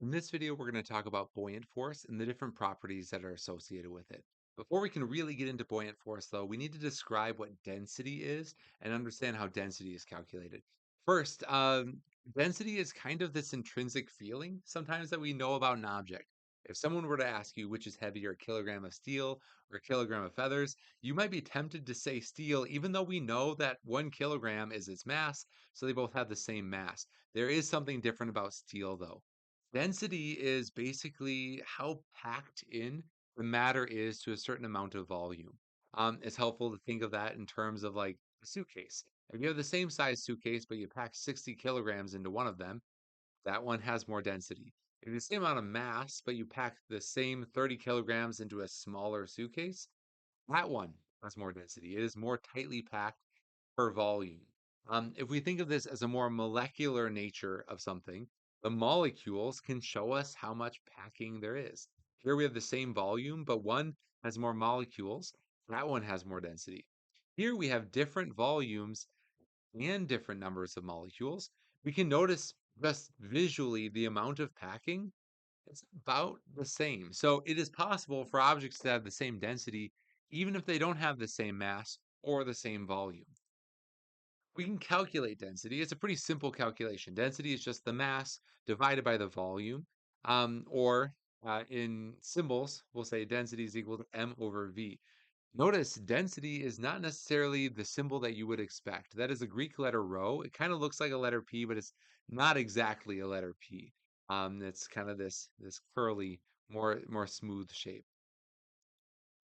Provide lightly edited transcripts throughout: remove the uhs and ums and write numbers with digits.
In this video, we're going to talk about buoyant force and the different properties that are associated with it. Before we can really get into buoyant force, though, we need to describe what density is and understand how density is calculated. First, density is kind of this intrinsic feeling sometimes that we know about an object. If someone were to ask you which is heavier, a kilogram of steel or a kilogram of feathers, you might be tempted to say steel, even though we know that 1 kilogram is its mass, so they both have the same mass. There is something different about steel, though. Density is basically how packed in the matter is to a certain amount of volume. It's helpful to think of that in terms of like a suitcase. If you have the same size suitcase, but you pack 60 kilograms into one of them, that one has more density. If you have the same amount of mass, but you pack the same 30 kilograms into a smaller suitcase, that one has more density. It is more tightly packed per volume. If we think of this as a more molecular nature of something, the molecules can show us how much packing there is. Here we have the same volume, but one has more molecules. That one has more density. Here we have different volumes and different numbers of molecules. We can notice just visually the amount of packing. It's about the same. So it is possible for objects to have the same density, even if they don't have the same mass or the same volume. We can calculate density. It's a pretty simple calculation. Density is just the mass divided by the volume. Or in symbols, we'll say density is equal to m over v. Notice density is not necessarily the symbol that you would expect. That is a Greek letter rho. It kind of looks like a letter P, but it's not exactly a letter P. It's kind of this curly, more smooth shape.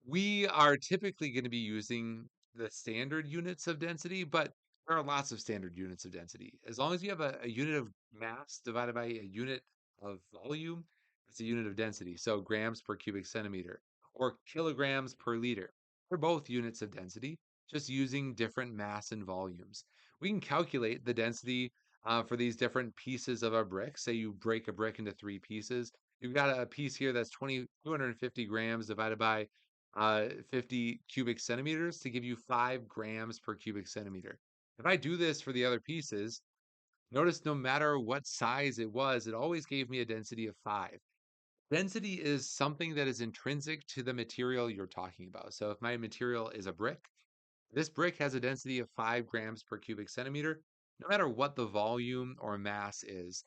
We are typically going to be using the standard units of density, but there are lots of standard units of density. As long as you have a unit of mass divided by a unit of volume, it's a unit of density. So grams per cubic centimeter or kilograms per liter. They're both units of density, just using different mass and volumes. We can calculate the density for these different pieces of a brick. Say you break a brick into three pieces. You've got a piece here that's 250 grams divided by 50 cubic centimeters to give you 5 grams per cubic centimeter. If I do this for the other pieces, notice no matter what size it was, it always gave me a density of 5. Density is something that is intrinsic to the material you're talking about. So if my material is a brick, this brick has a density of 5 grams per cubic centimeter. No matter what the volume or mass is,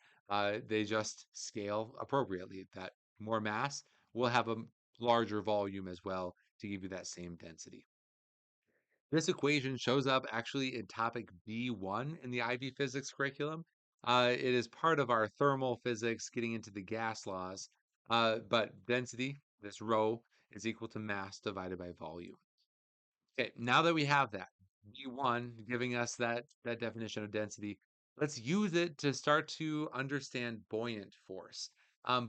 they just scale appropriately. That more mass will have a larger volume as well to give you that same density. This equation shows up actually in topic B1 in the IB physics curriculum. It is part of our thermal physics getting into the gas laws. But density, this rho, is equal to mass divided by volume. Okay, now that we have that, B1 giving us that definition of density, let's use it to start to understand buoyant force.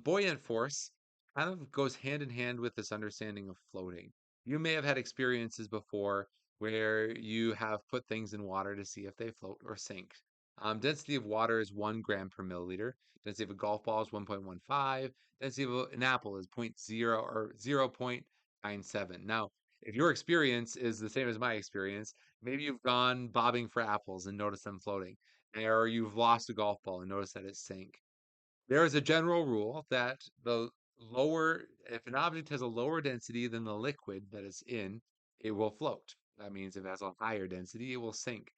Buoyant force kind of goes hand in hand with this understanding of floating. You may have had experiences before where you have put things in water to see if they float or sink. Density of water is 1 gram per milliliter. Density of a golf ball is 1.15. Density of an apple is zero point 0 or 0.97. Now, if your experience is the same as my experience, maybe you've gone bobbing for apples and noticed them floating, or you've lost a golf ball and noticed that it sank. There is a general rule that if an object has a lower density than the liquid that it's in, it will float. That means if it has a higher density, it will sink.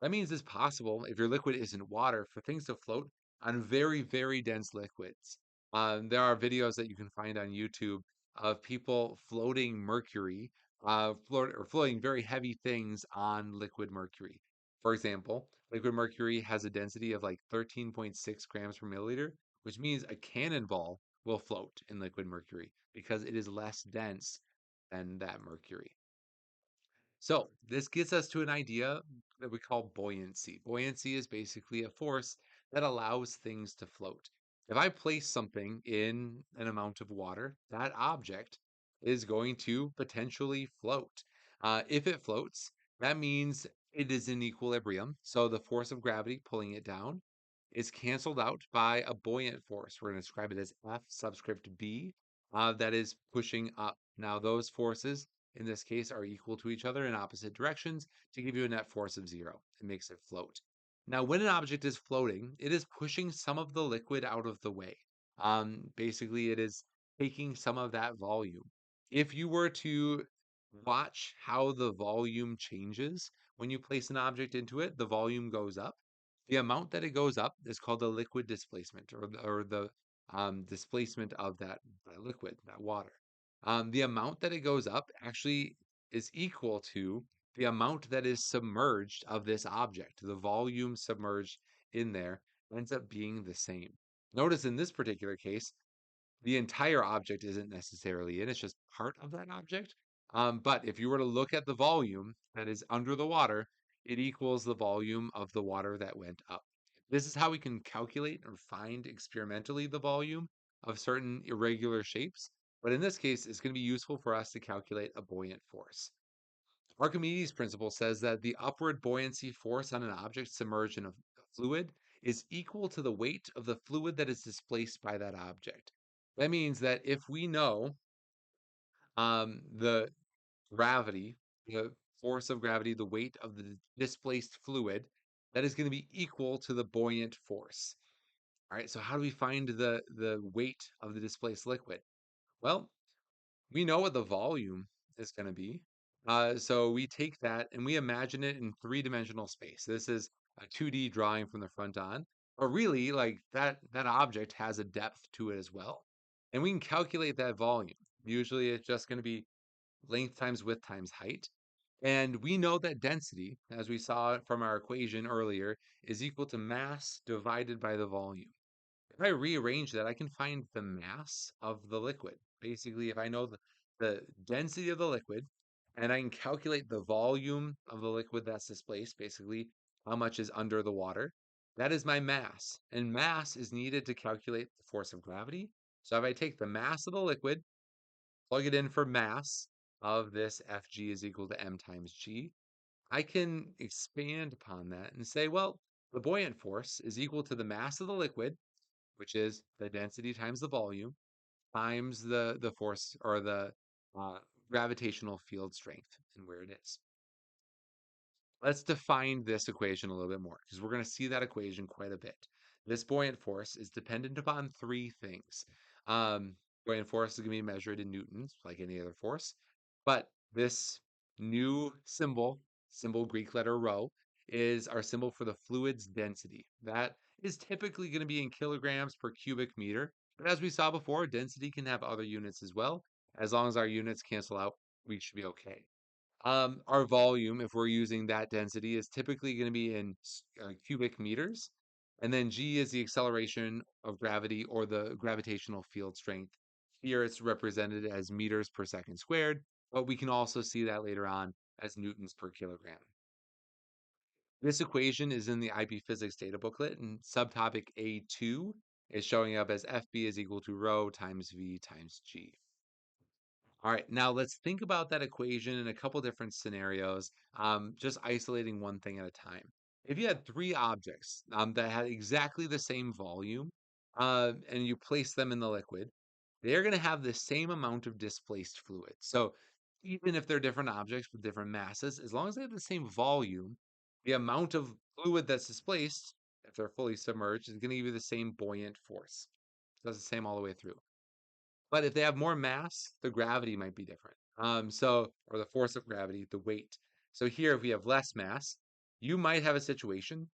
That means it's possible, if your liquid isn't water, for things to float on very, very dense liquids. There are videos that you can find on YouTube of people floating mercury, floating very heavy things on liquid mercury. For example, liquid mercury has a density of like 13.6 grams per milliliter, which means a cannonball will float in liquid mercury because it is less dense than that mercury. So this gets us to an idea that we call buoyancy. Buoyancy is basically a force that allows things to float. If I place something in an amount of water, that object is going to potentially float. If it floats, that means it is in equilibrium. So the force of gravity pulling it down is canceled out by a buoyant force. We're going to describe it as F subscript B, that is pushing up. Now, those forces in this case are equal to each other in opposite directions to give you a net force of 0. It makes it float. Now, when an object is floating, it is pushing some of the liquid out of the way. Basically, it is taking some of that volume. If you were to watch how the volume changes when you place an object into it, the volume goes up. The amount that it goes up is called the liquid displacement, or the displacement of that liquid, that water. The amount that it goes up actually is equal to the amount that is submerged of this object. The volume submerged in there ends up being the same. Notice in this particular case, the entire object isn't necessarily in, it's just part of that object. But if you were to look at the volume that is under the water, it equals the volume of the water that went up. This is how we can calculate or find experimentally the volume of certain irregular shapes. But in this case, it's going to be useful for us to calculate a buoyant force. Archimedes' principle says that the upward buoyancy force on an object submerged in a fluid is equal to the weight of the fluid that is displaced by that object. That means that if we know the gravity, the force of gravity, the weight of the displaced fluid, that is going to be equal to the buoyant force. All right, so how do we find the weight of the displaced liquid? Well, we know what the volume is going to be. So we take that and we imagine it in three-dimensional space. This is a 2D drawing from the front on, but really, like that object has a depth to it as well, and we can calculate that volume. Usually, it's just going to be length times width times height, and we know that density, as we saw from our equation earlier, is equal to mass divided by the volume. If I rearrange that, I can find the mass of the liquid. Basically, if I know the density of the liquid and I can calculate the volume of the liquid that's displaced, basically how much is under the water, that is my mass. And mass is needed to calculate the force of gravity. So if I take the mass of the liquid, plug it in for mass of this Fg is equal to m times g, I can expand upon that and say, well, the buoyant force is equal to the mass of the liquid, which is the density times the volume, times the force or the uh, gravitational field strength and where it is. Let's define this equation a little bit more because we're going to see that equation quite a bit. This buoyant force is dependent upon three things. Um, Buoyant force is going to be measured in newtons, like any other force. But this new symbol Greek letter rho, is our symbol for the fluid's density. That is typically going to be in kilograms per cubic meter. But as we saw before, density can have other units as well. As long as our units cancel out, we should be okay. Our volume, if we're using that density, is typically going to be in cubic meters. And then g is the acceleration of gravity or the gravitational field strength. Here it's represented as meters per second squared, but we can also see that later on as newtons per kilogram. This equation is in the IB Physics data booklet, and subtopic A2 is showing up as FB is equal to rho times V times G. All right, now let's think about that equation in a couple different scenarios, just isolating one thing at a time. If you had three objects that had exactly the same volume and you place them in the liquid, they're going to have the same amount of displaced fluid. So even if they're different objects with different masses, as long as they have the same volume, the amount of fluid that's displaced, if they're fully submerged, is going to give you the same buoyant force. So that's the same all the way through. But if they have more mass, the gravity might be different. Or the force of gravity, the weight. So here, if we have less mass, you might have a situation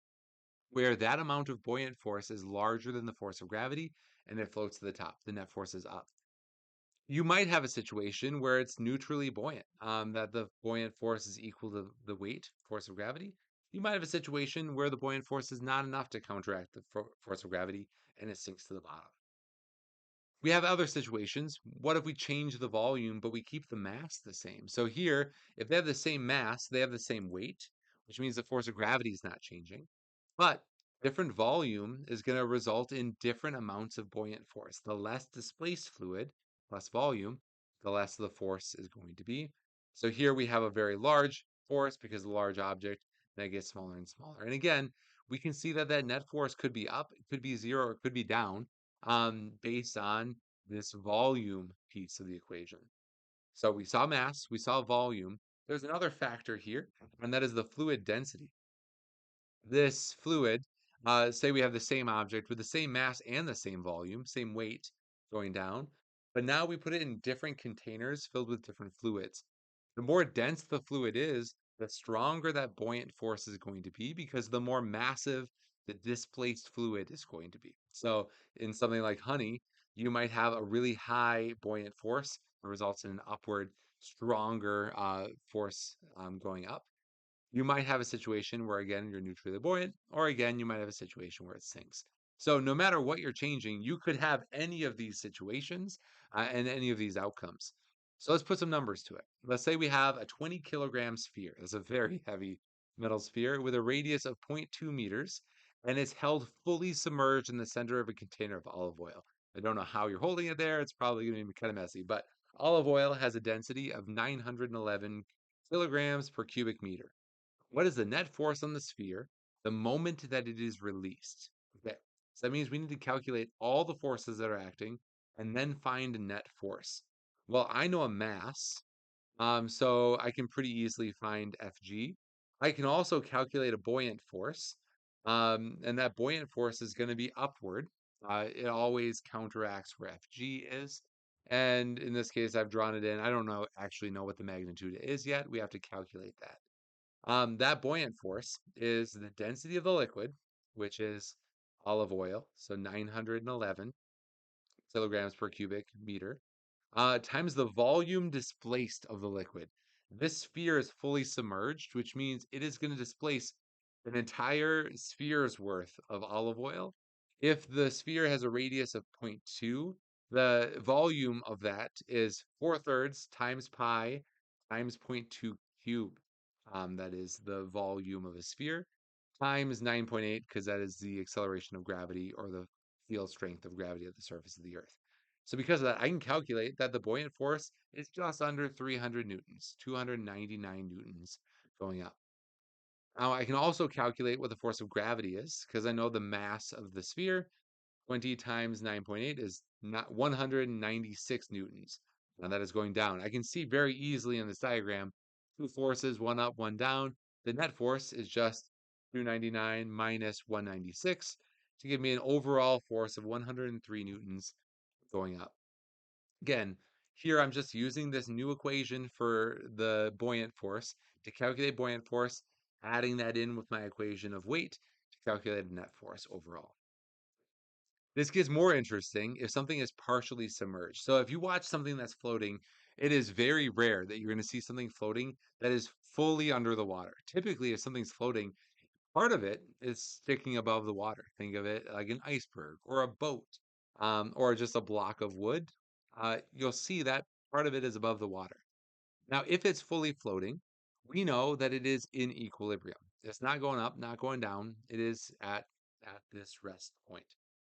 where that amount of buoyant force is larger than the force of gravity and it floats to the top. The net force is up. You might have a situation where it's neutrally buoyant, that the buoyant force is equal to the weight, force of gravity. You might have a situation where the buoyant force is not enough to counteract the force of gravity and it sinks to the bottom. We have other situations. What if we change the volume, but we keep the mass the same? So here, if they have the same mass, they have the same weight, which means the force of gravity is not changing. But different volume is going to result in different amounts of buoyant force. The less displaced fluid, less volume, the less the force is going to be. So here we have a very large force because the large object, then it gets smaller and smaller. And again, we can see that that net force could be up, it could be zero, or it could be down based on this volume piece of the equation. So we saw mass, we saw volume. There's another factor here, and that is the fluid density. This fluid Say we have the same object with the same mass and the same volume, same weight going down, but now we put it in different containers filled with different fluids. The more dense the fluid is, the stronger that buoyant force is going to be because the more massive the displaced fluid is going to be. So, in something like honey, you might have a really high buoyant force that results in an upward, stronger force going up. You might have a situation where, again, you're neutrally buoyant, or again, you might have a situation where it sinks. So, no matter what you're changing, you could have any of these situations and any of these outcomes. So, let's put some numbers to it. Let's say we have a 20 kilogram sphere. That's a very heavy metal sphere with a radius of zero point 0.2 meters, and it's held fully submerged in the center of a container of olive oil. I don't know how you're holding it there. It's probably going to be kind of messy, but olive oil has a density of 911 kilograms per cubic meter. What is the net force on the sphere the moment that it is released? Okay, so that means we need to calculate all the forces that are acting and then find a net force. Well, I know a mass, so I can pretty easily find Fg. I can also calculate a buoyant force, and that buoyant force is going to be upward. It always counteracts where Fg is. And in this case, I've drawn it in. I don't actually know what the magnitude is yet. We have to calculate that. That buoyant force is the density of the liquid, which is olive oil, so 911 kilograms per cubic meter, times the volume displaced of the liquid. This sphere is fully submerged, which means it is going to displace an entire sphere's worth of olive oil. If the sphere has a radius of zero point 0.2, the volume of that is 4/3 times pi times zero point 0.2 cubed. That is the volume of a sphere times 9.8, because that is the acceleration of gravity or the field strength of gravity at the surface of the Earth. So because of that, I can calculate that the buoyant force is just under 300 newtons, 299 newtons going up. Now, I can also calculate what the force of gravity is because I know the mass of the sphere. 20 times 9.8 is not 196 newtons. Now that is going down. I can see very easily in this diagram two forces, one up, one down. The net force is just 299 minus 196 to give me an overall force of 103 newtons going up. Again, here I'm just using this new equation for the buoyant force to calculate buoyant force, adding that in with my equation of weight to calculate net force overall. This gets more interesting if something is partially submerged. So if you watch something that's floating, it is very rare that you're going to see something floating that is fully under the water. Typically, if something's floating, part of it is sticking above the water. Think of it like an iceberg or a boat, or just a block of wood. You'll see that part of it is above the water. Now, if it's fully floating, we know that it is in equilibrium. It's not going up, not going down. It is at this rest point.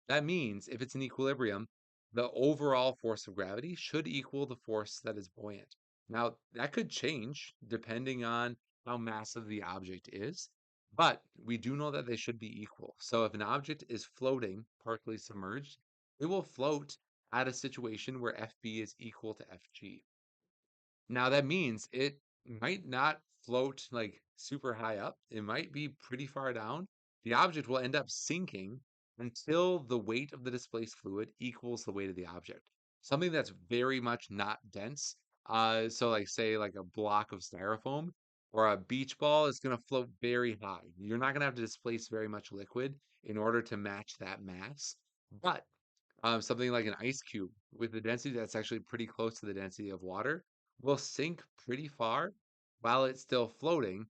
That means if it's in equilibrium, the overall force of gravity should equal the force that is buoyant. Now, that could change depending on how massive the object is, but we do know that they should be equal. So if an object is floating, partly submerged, it will float at a situation where FB is equal to FG. Now that means it might not float like super high up. It might be pretty far down. The object will end up sinking until the weight of the displaced fluid equals the weight of the object. Something that's very much not dense. So like say like a block of styrofoam or a beach ball is going to float very high. You're not going to have to displace very much liquid in order to match that mass. But something like an ice cube with a density that's actually pretty close to the density of water will sink pretty far while it's still floating,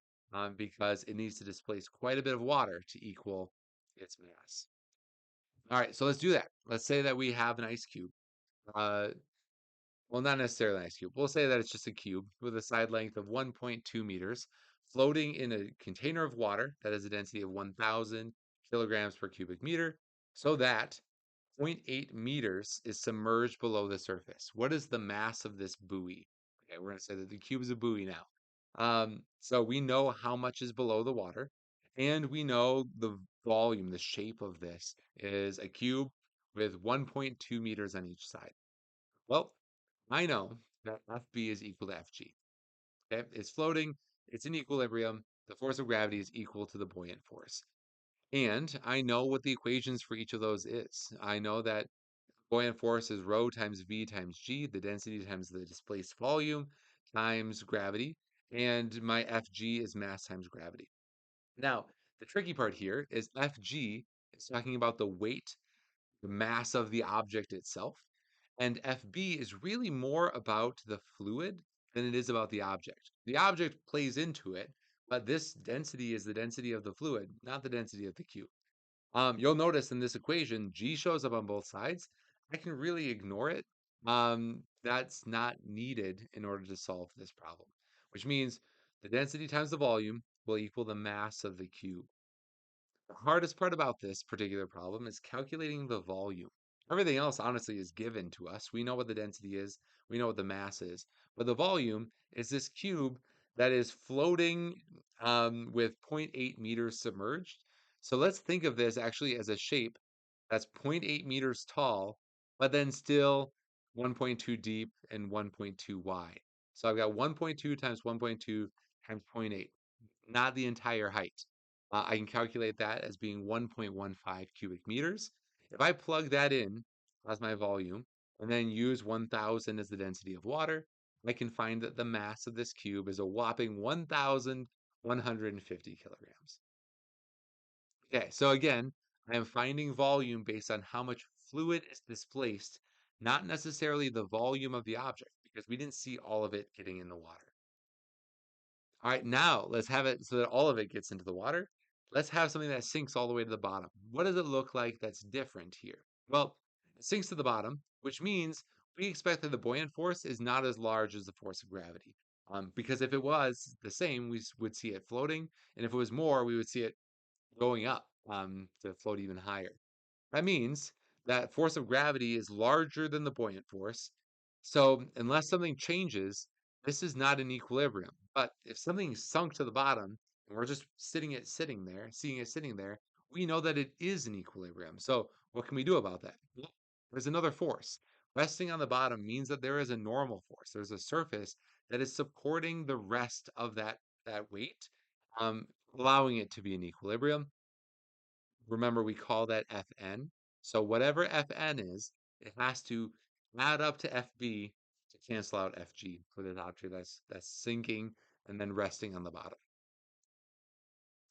because it needs to displace quite a bit of water to equal its mass. All right, so let's do that. Let's say that we have an ice cube. Uh, well, not necessarily an ice cube. We'll say that it's just a cube with a side length of 1.2 meters floating in a container of water that has a density of 1,000 kilograms per cubic meter, so that zero point 0.8 meters is submerged below the surface. What is the mass of this buoy? Okay, we're going to say that the cube is a buoy now. So we know how much is below the water, and we know the volume, the shape of this is a cube with 1.2 meters on each side. Well, I know that FB is equal to FG. Okay, it's floating, it's in equilibrium. The force of gravity is equal to the buoyant force. And I know what the equations for each of those is. I know that buoyant force is rho times V times G, the density times the displaced volume times gravity, and my Fg is mass times gravity. Now, the tricky part here is Fg is talking about the weight, the mass of the object itself, and Fb is really more about the fluid than it is about the object. The object plays into it, but this density is the density of the fluid, not the density of the cube. You'll notice in this equation, G shows up on both sides. I can really ignore it. That's not needed in order to solve this problem, which means the density times the volume will equal the mass of the cube. The hardest part about this particular problem is calculating the volume. Everything else, honestly, is given to us. We know what the density is, we know what the mass is, but the volume is this cube that is floating with zero point 0.8 meters submerged. So let's think of this actually as a shape that's zero point 0.8 meters tall, but then still 1.2 deep and 1.2 wide. So I've got 1.2 times 1.2 times zero point 0.8, not the entire height. I can calculate that as being 1.15 cubic meters. If I plug that in as my volume and then use 1,000 as the density of water, I can find that the mass of this cube is a whopping 1,150 kilograms. Okay, so again, I am finding volume based on how much fluid is displaced, not necessarily the volume of the object, because we didn't see all of it getting in the water. All right, now let's have it so that all of it gets into the water. Let's have something that sinks all the way to the bottom. What does it look like that's different here? Well, it sinks to the bottom, which means we expect that the buoyant force is not as large as the force of gravity. Because if it was the same, would see it floating, and if it was more, we would see it going up to float even higher. That means that force of gravity is larger than the buoyant force. So unless something changes, this is not an equilibrium. But if something sunk to the bottom and we're just seeing it sitting there, we know that it is an equilibrium. So what can we do about that? Well, there's another force. Resting on the bottom means that there is a normal force. There's a surface that is supporting the rest of that weight, um, allowing it to be in equilibrium. Remember, we call that Fn. So whatever Fn is, it has to add up to Fb to cancel out Fg for this object that's sinking and then resting on the bottom.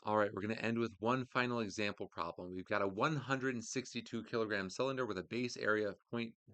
All right, we're going to end with one final example problem. We've got a 162 kilogram cylinder with a base area of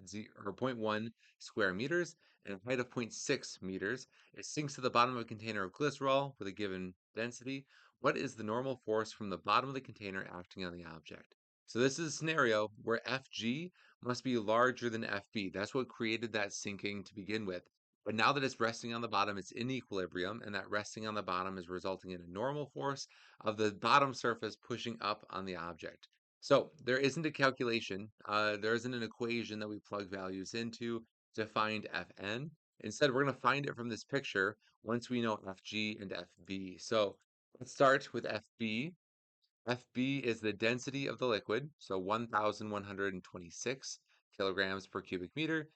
zero point 0.1 square meters and a height of 0.6 meters. It sinks to the bottom of a container of glycerol with a given density. What is the normal force from the bottom of the container acting on the object? So this is a scenario where Fg must be larger than Fb. That's what created that sinking to begin with. But now that it's resting on the bottom, it's in equilibrium, and that resting on the bottom is resulting in a normal force of the bottom surface pushing up on the object. So there isn't a calculation, there isn't an equation that we plug values into to find Fn. Instead, we're going to find it from this picture once we know Fg and Fb. So let's start with Fb. Fb is the density of the liquid, so 1,126 kilograms per cubic meter.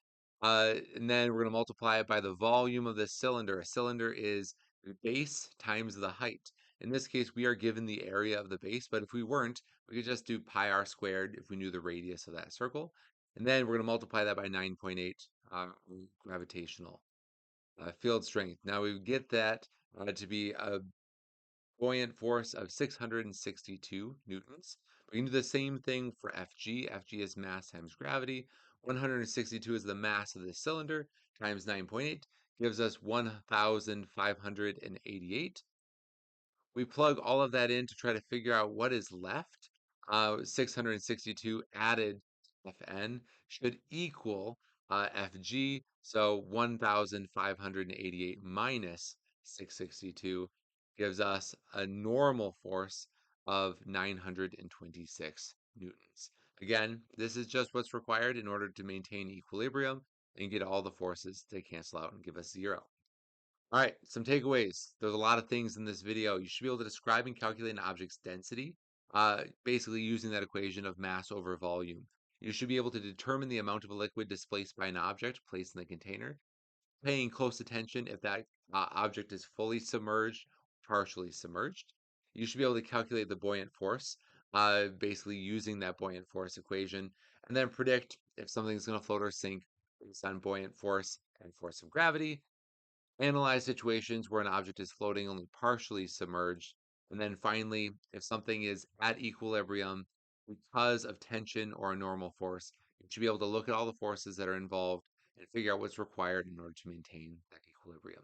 And then we're going to multiply it by the volume of the cylinder. A cylinder is the base times the height. In this case, we are given the area of the base, but if we weren't, we could just do pi r squared if we knew the radius of that circle. And then we're going to multiply that by 9.8 gravitational field strength. Now we get that to be a buoyant force of 662 newtons. We can do the same thing for Fg. Fg is mass times gravity. 162 is the mass of the cylinder times 9.8 gives us 1,588. We plug all of that in to try to figure out what is left. 662 added Fn should equal Fg. So 1,588 minus 662 gives us a normal force of 926 newtons. Again, this is just what's required in order to maintain equilibrium and get all the forces to cancel out and give us zero. All right, some takeaways. There's a lot of things in this video. You should be able to describe and calculate an object's density, basically using that equation of mass over volume. You should be able to determine the amount of a liquid displaced by an object placed in the container, paying close attention if that object is fully submerged, partially submerged. You should be able to calculate the buoyant force basically using that buoyant force equation, and then predict if something's going to float or sink based on buoyant force and force of gravity. Analyze situations where an object is floating only partially submerged. And then finally, if something is at equilibrium because of tension or a normal force, you should be able to look at all the forces that are involved and figure out what's required in order to maintain that equilibrium.